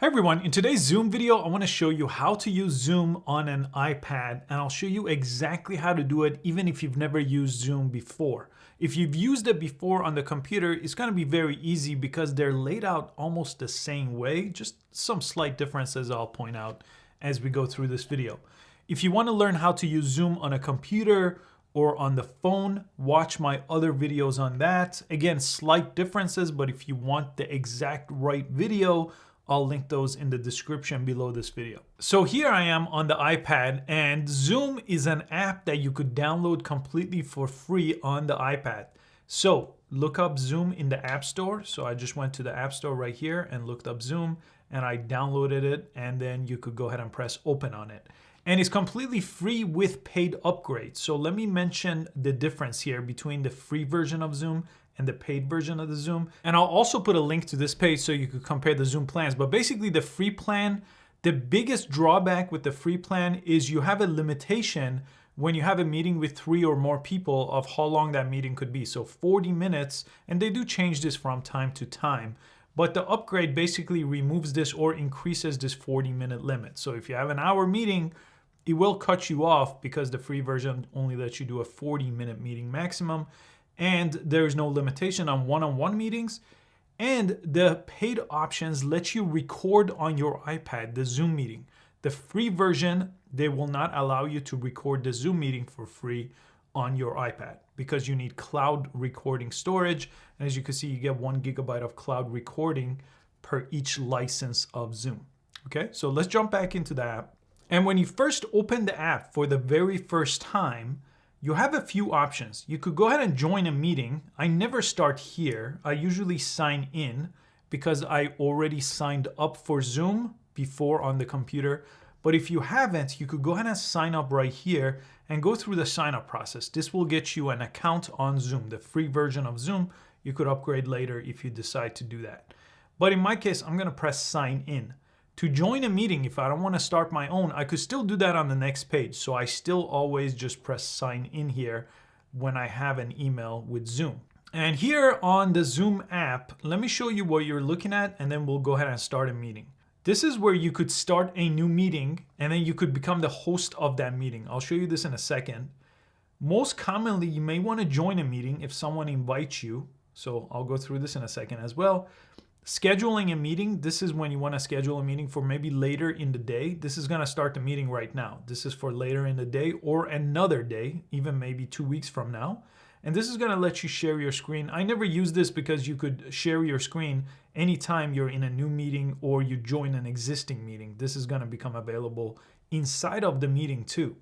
Hi everyone, in today's Zoom video, I want to show you how to use Zoom on an iPad, and I'll show you exactly how to do it even if you've never used Zoom before. If you've used it before on the computer, it's going to be very easy because they're laid out almost the same way, just some slight differences I'll point out as we go through this video. If you want to learn how to use Zoom on a computer or on the phone, watch my other videos on that. Again, slight differences, but if you want the exact right video, I'll link those in the description below this video. So here I am on the iPad, and Zoom is an app that you could download completely for free on the iPad. So look up Zoom in the App Store. So I just went to the App Store right here and looked up Zoom, and I downloaded it, and then you could go ahead and press open on it. And it's completely free with paid upgrades. So let me mention the difference here between the free version of Zoom and the paid version of the Zoom. And I'll also put a link to this page so you could compare the Zoom plans. But basically the free plan, the biggest drawback with the free plan is you have a limitation when you have a meeting with 3 or more people of how long that meeting could be. So 40 minutes, and they do change this from time to time. But the upgrade basically removes this or increases this 40-minute limit. So if you have an hour meeting, it will cut you off because the free version only lets you do a 40-minute meeting maximum. And there's no limitation on one-on-one meetings. And the paid options let you record on your iPad the Zoom meeting. The free version, they will not allow you to record the Zoom meeting for free on your iPad because you need cloud recording storage. And as you can see, you get 1 GB of cloud recording per each license of Zoom. Okay, so let's jump back into the app. And when you first open the app for the very first time, you have a few options. You could go ahead and join a meeting. I never start here. I usually sign in because I already signed up for Zoom before on the computer. But if you haven't, you could go ahead and sign up right here and go through the sign up process. This will get you an account on Zoom, the free version of Zoom. You could upgrade later if you decide to do that. But in my case, I'm gonna press sign in. To join a meeting, if I don't want to start my own, I could still do that on the next page. So I still always just press sign in here when I have an email with Zoom. And here on the Zoom app, let me show you what you're looking at, and then we'll go ahead and start a meeting. This is where you could start a new meeting, and then you could become the host of that meeting. I'll show you this in a second. Most commonly, you may want to join a meeting if someone invites you. So I'll go through this in a second as well. Scheduling a meeting, this is when you want to schedule a meeting for maybe later in the day. This is going to start the meeting right now. This is for later in the day or another day, even maybe 2 weeks from now. And this is going to let you share your screen. I never use this because you could share your screen anytime you're in a new meeting or you join an existing meeting. This is going to become available inside of the meeting too.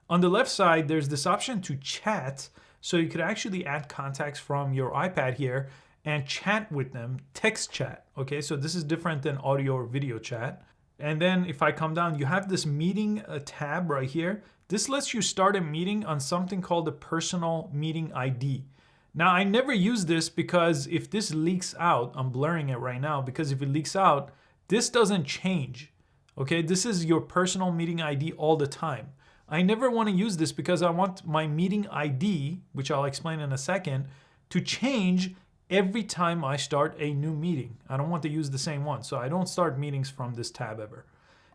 On the left side, there's this option to chat. So you could actually add contacts from your iPad here and chat with them, text chat. Okay, so this is different than audio or video chat. And then if I come down, you have this meeting tab right here. This lets you start a meeting on something called the personal meeting ID. Now, I never use this because if this leaks out, I'm blurring it right now, because if it leaks out, this doesn't change. Okay, this is your personal meeting ID all the time. I never want to use this because I want my meeting ID, which I'll explain in a second, to change every time I start a new meeting. I don't want to use the same one, so I don't start meetings from this tab ever.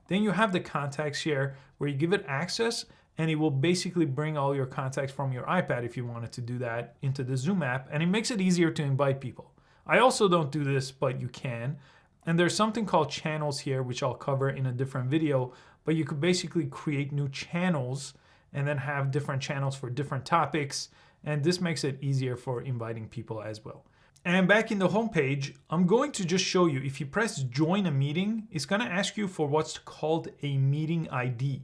Then you have the contacts here where you give it access, and it will basically bring all your contacts from your iPad if you wanted to do that into the Zoom app, and it makes it easier to invite people. I also don't do this, but you can. And there's something called channels here, which I'll cover in a different video, but you could basically create new channels and then have different channels for different topics, and this makes it easier for inviting people as well. And back in the home page, I'm going to just show you, if you press join a meeting, it's going to ask you for what's called a meeting ID.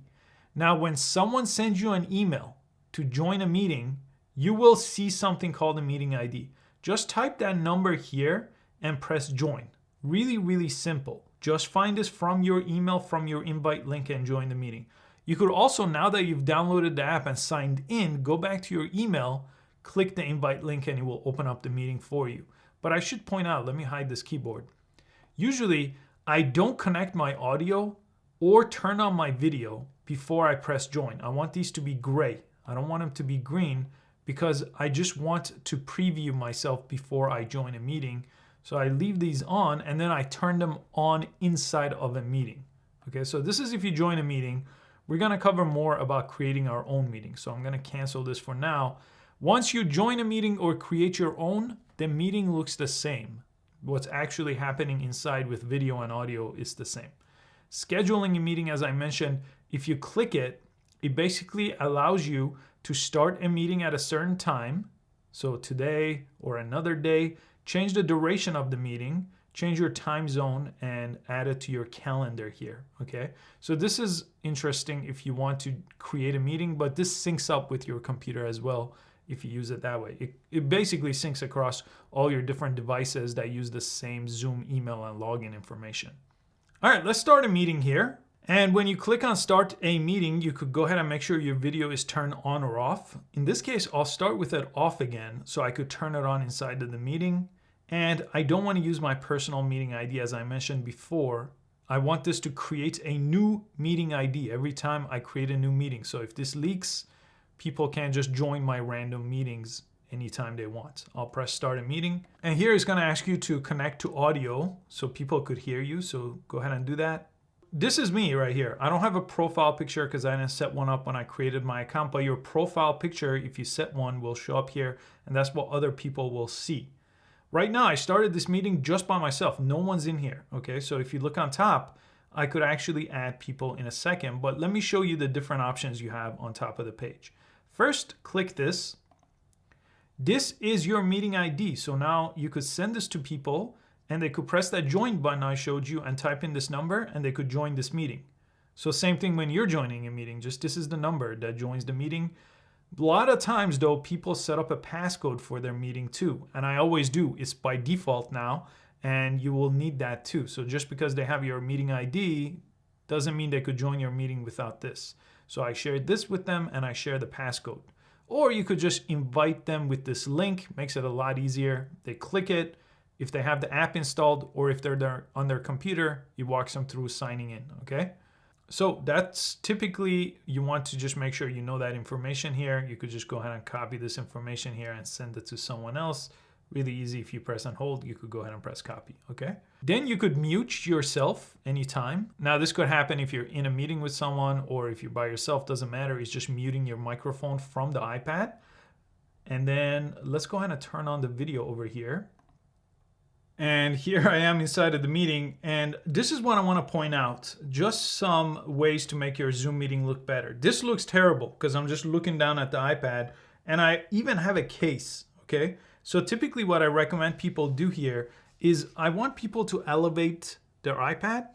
Now, when someone sends you an email to join a meeting, you will see something called a meeting ID. Just type that number here and press join. Really, really simple. Just find this from your email, from your invite link, and join the meeting. You could also, now that you've downloaded the app and signed in, go back to your email, click the invite link, and it will open up the meeting for you. But I should point out, let me hide this keyboard. Usually, I don't connect my audio or turn on my video before I press join. I want these to be gray. I don't want them to be green because I just want to preview myself before I join a meeting So I leave these on and then I turn them on inside of a meeting. Okay, so this is if you join a meeting. We're gonna cover more about creating our own meeting. So I'm gonna cancel this for now. Once you join a meeting or create your own, the meeting looks the same. What's actually happening inside with video and audio is the same. Scheduling a meeting, as I mentioned, if you click it, it basically allows you to start a meeting at a certain time. So today or another day, change the duration of the meeting, change your time zone, and add it to your calendar here, okay? So this is interesting if you want to create a meeting, but this syncs up with your computer as well if you use it that way. It basically syncs across all your different devices that use the same Zoom email and login information. All right, let's start a meeting here. And when you click on start a meeting, you could go ahead and make sure your video is turned on or off. In this case, I'll start with it off again so I could turn it on inside of the meeting. And I don't want to use my personal meeting ID as I mentioned before. I want this to create a new meeting ID every time I create a new meeting. So if this leaks, people can just join my random meetings anytime they want. I'll press start a meeting. And here it's going to ask you to connect to audio so people could hear you. So go ahead and do that. This is me right here. I don't have a profile picture because I didn't set one up when I created my account, but your profile picture, if you set one, will show up here, and that's what other people will see. Right now, I started this meeting just by myself. No one's in here, okay? So if you look on top, I could actually add people in a second, but let me show you the different options you have on top of the page. First, click this. This is your meeting ID. So now you could send this to people and they could press that join button I showed you and type in this number and they could join this meeting. So same thing when you're joining a meeting, just this is the number that joins the meeting. A lot of times though, people set up a passcode for their meeting too. And I always do, it's by default now, and you will need that too. So just because they have your meeting ID doesn't mean they could join your meeting without this. So I shared this with them and I share the passcode. Or you could just invite them with this link, makes it a lot easier. They click it. If they have the app installed or if they're there on their computer, it walks them through signing in, okay? So that's typically, you want to just make sure you know that information here. You could just go ahead and copy this information here and send it to someone else. Really easy. If you press on hold, you could go ahead and press copy, okay? Then you could mute yourself anytime. Now this could happen if you're in a meeting with someone or if you're by yourself, doesn't matter. It's just muting your microphone from the iPad. And then let's go ahead and turn on the video over here. And here I am inside of the meeting, and this is what I want to point out. Just some ways to make your Zoom meeting look better. This looks terrible because I'm just looking down at the iPad, and I even have a case, okay? So typically what I recommend people do here is I want people to elevate their iPad,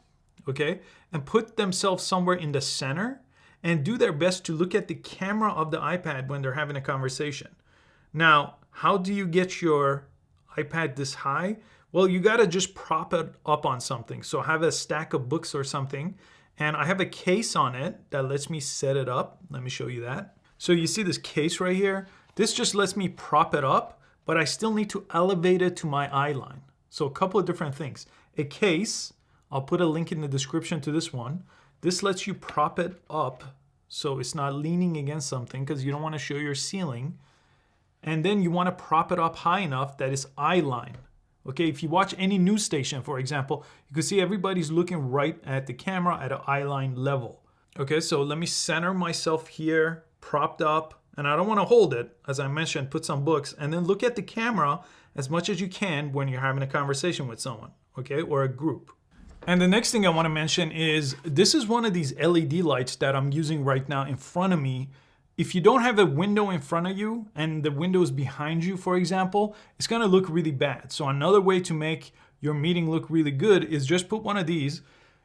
okay? And put themselves somewhere in the center and do their best to look at the camera of the iPad when they're having a conversation. Now, how do you get your iPad this high? Well, you gotta just prop it up on something. So I have a stack of books or something, and I have a case on it that lets me set it up. Let me show you that. So you see this case right here? This just lets me prop it up, but I still need to elevate it to my eye line. So a couple of different things. A case, I'll put a link in the description to this one. This lets you prop it up so it's not leaning against something because you don't wanna show your ceiling. And then you wanna prop it up high enough that it's eye line. Okay, if you watch any news station, for example, you can see everybody's looking right at the camera at an eye line level. Okay, so let me center myself here, propped up, and I don't want to hold it. As I mentioned, put some books, and then look at the camera as much as you can when you're having a conversation with someone, okay, or a group. And the next thing I want to mention is this is one of these LED lights that I'm using right now in front of me. If you don't have a window in front of you and the window is behind you, for example, it's gonna look really bad. So another way to make your meeting look really good is just put one of these.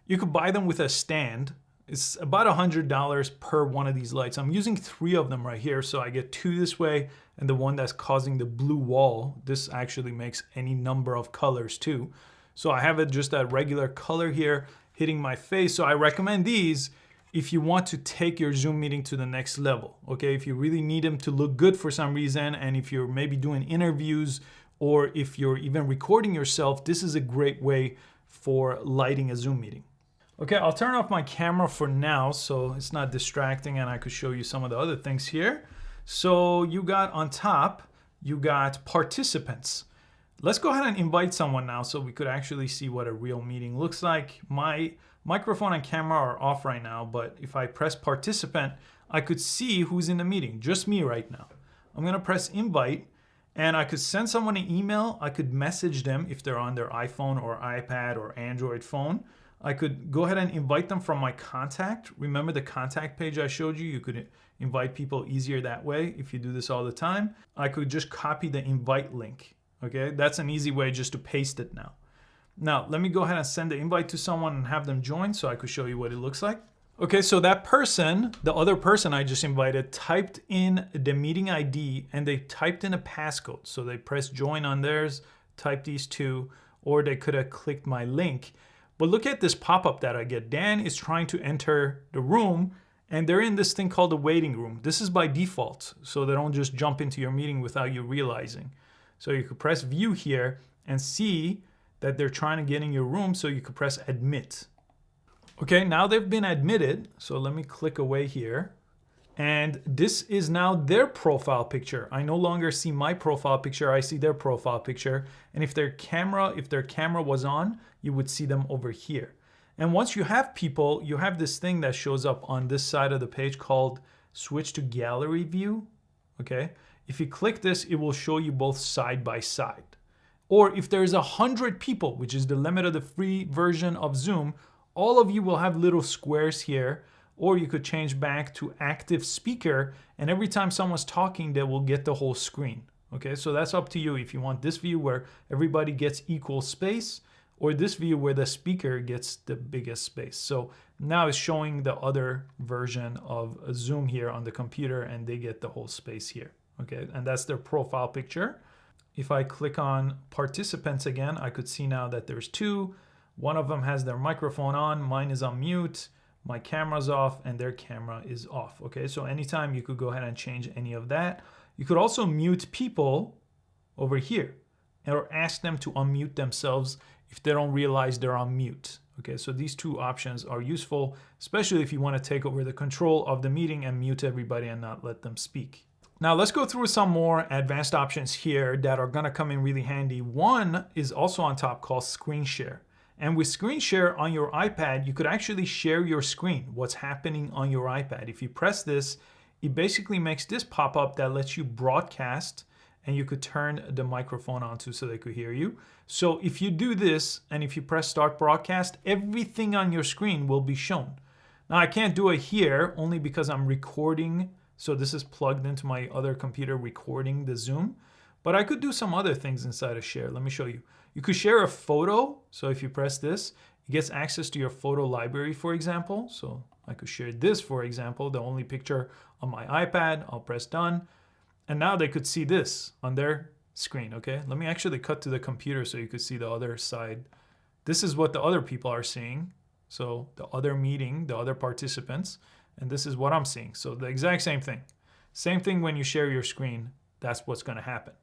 You could buy them with a stand. It's about $100 per one of these lights. I'm using 3 of them right here. So I get 2 this way and the one that's causing the blue wall. This actually makes any number of colors too. So I have it just that regular color here hitting my face. So I recommend these if you want to take your Zoom meeting to the next level, okay? If you really need them to look good for some reason, and if you're maybe doing interviews or if you're even recording yourself, this is a great way for lighting a Zoom meeting. Okay, I'll turn off my camera for now so it's not distracting and I could show you some of the other things here. So you got on top, you got participants. Let's go ahead and invite someone now so we could actually see what a real meeting looks like. My microphone and camera are off right now, but if I press participant, I could see who's in the meeting, just me right now. I'm gonna press invite, and I could send someone an email. I could message them if they're on their iPhone or iPad or Android phone. I could go ahead and invite them from my contact. Remember the contact page I showed you? You could invite people easier that way if you do this all the time. I could just copy the invite link. Okay, that's an easy way just to paste it now. Now, let me go ahead and send the invite to someone and have them join so I could show you what it looks like. Okay, so that person, the other person I just invited, typed in the meeting ID and they typed in a passcode. So they pressed join on theirs, typed these two, or they could have clicked my link. But look at this pop-up that I get. Dan is trying to enter the room and they're in this thing called the waiting room. This is by default, so they don't just jump into your meeting without you realizing. So you could press view here and see that they're trying to get in your room, so you could press admit. Okay, now they've been admitted. So let me click away here. And this is now their profile picture. I no longer see my profile picture, I see their profile picture. And if their camera was on, you would see them over here. And once you have people, you have this thing that shows up on this side of the page called switch to gallery view. Okay. If you click this, it will show you both side by side. Or if there's 100 people, which is the limit of the free version of Zoom, all of you will have little squares here, or you could change back to active speaker, and every time someone's talking, they will get the whole screen. Okay, so that's up to you if you want this view where everybody gets equal space, or this view where the speaker gets the biggest space. So now it's showing the other version of Zoom here on the computer, and they get the whole space here. Okay, and that's their profile picture. If I click on participants again, I could see now that there's two. One of them has their microphone on, mine is on mute, my camera's off, and their camera is off. Okay, so anytime you could go ahead and change any of that. You could also mute people over here or ask them to unmute themselves if they don't realize they're on mute. Okay, so these two options are useful, especially if you want to take over the control of the meeting and mute everybody and not let them speak. Now let's go through some more advanced options here that are gonna come in really handy. One is also on top called screen share. And with screen share on your iPad, you could actually share your screen, what's happening on your iPad. If you press this, it basically makes this pop up that lets you broadcast, and you could turn the microphone on too so they could hear you. So if you do this and if you press start broadcast, everything on your screen will be shown. Now I can't do it here only because I'm recording. So this is plugged into my other computer recording the Zoom, but I could do some other things inside of share. Let me show you. You could share a photo. So if you press this, it gets access to your photo library, for example. So I could share this, for example, the only picture on my iPad. I'll press done. And now they could see this on their screen, okay? Let me actually cut to the computer so you could see the other side. This is what the other people are seeing. So the other meeting, the other participants. And this is what I'm seeing. So the exact same thing. Same thing when you share your screen, that's what's gonna happen.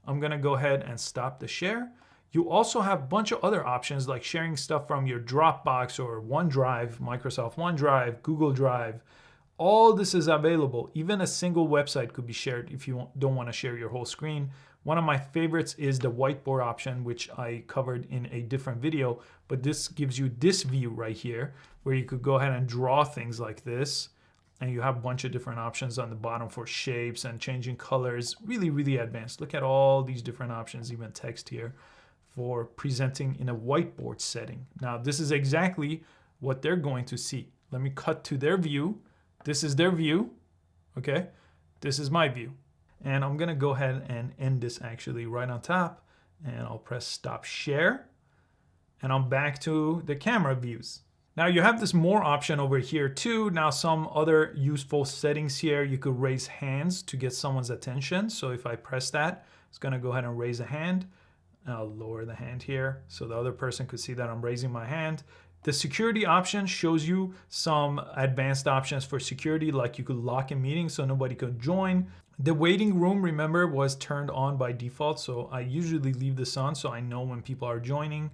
I'm gonna go ahead and stop the share. You also have a bunch of other options like sharing stuff from your Dropbox or OneDrive, Microsoft OneDrive, Google Drive. All this is available. Even a single website could be shared if you don't wanna share your whole screen. One of my favorites is the whiteboard option, which I covered in a different video, but this gives you this view right here where you could go ahead and draw things like this. And you have a bunch of different options on the bottom for shapes and changing colors. Really, really advanced. Look at all these different options, even text here, for presenting in a whiteboard setting. Now, this is exactly what they're going to see. Let me cut to their view. This is their view, okay? This is my view. And I'm gonna go ahead and end this actually right on top, and I'll press stop share, and I'm back to the camera views. Now you have this more option over here too. Now some other useful settings here. You could raise hands to get someone's attention. So if I press that, it's gonna go ahead and raise a hand. I'll lower the hand here so the other person could see that I'm raising my hand. The security option shows you some advanced options for security, like you could lock a meeting so nobody could join. The waiting room, remember, was turned on by default, so I usually leave this on so I know when people are joining.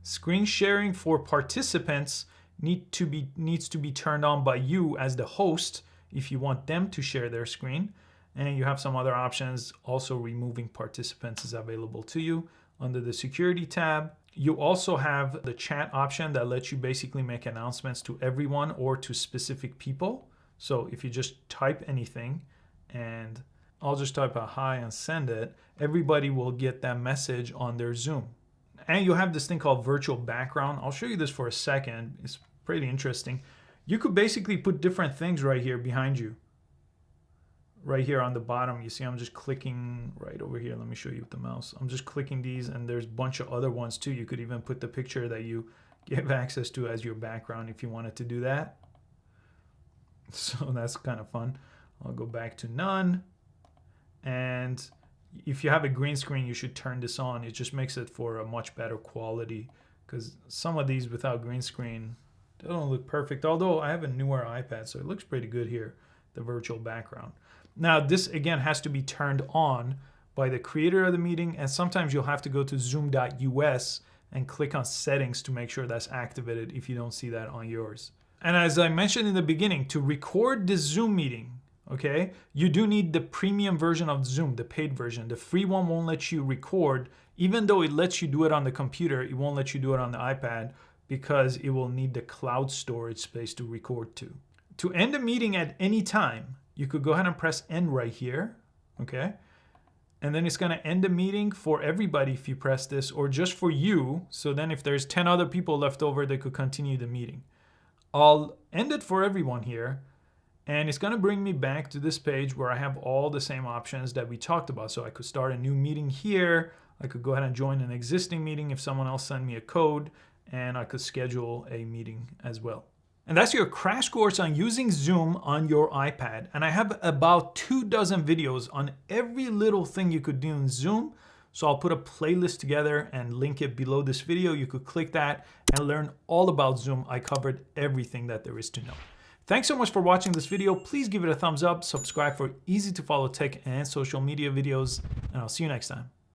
Screen sharing for participants needs to be turned on by you as the host if you want them to share their screen. And you have some other options. Also, removing participants is available to you. under the security tab. You also have the chat option that lets you basically make announcements to everyone or to specific people. So if you just type anything, and I'll just type a hi and send it, everybody will get that message on their Zoom. And you have this thing called virtual background. I'll show you this for a second. It's pretty interesting. You could basically put different things right here behind you. Right here on the bottom, you see I'm just clicking right over here. Let me show you with the mouse. I'm just clicking these, and there's a bunch of other ones too. You could even put the picture that you give access to as your background if you wanted to do that. So that's kind of fun. I'll go back to none. And if you have a green screen, you should turn this on. It just makes it for a much better quality, because some of these without green screen, they don't look perfect. Although I have a newer iPad, so it looks pretty good here, the virtual background. Now this again has to be turned on by the creator of the meeting, and sometimes you'll have to go to zoom.us and click on settings to make sure that's activated if you don't see that on yours. And as I mentioned in the beginning, to record this Zoom meeting, okay, you do need the premium version of Zoom, the paid version. The free one won't let you record. Even though it lets you do it on the computer, it won't let you do it on the iPad because it will need the cloud storage space to record to. To end a meeting at any time, you could go ahead and press end right here, okay? And then it's gonna end the meeting for everybody if you press this, or just for you. So then if there's 10 other people left over, they could continue the meeting. I'll end it for everyone here. And it's gonna bring me back to this page where I have all the same options that we talked about. So I could start a new meeting here. I could go ahead and join an existing meeting if someone else sent me a code, and I could schedule a meeting as well. And that's your crash course on using Zoom on your iPad. And I have about 24 videos on every little thing you could do in Zoom. So I'll put a playlist together and link it below this video. You could click that and learn all about Zoom. I covered everything that there is to know. Thanks so much for watching this video. Please give it a thumbs up, subscribe for easy to follow tech and social media videos, and I'll see you next time.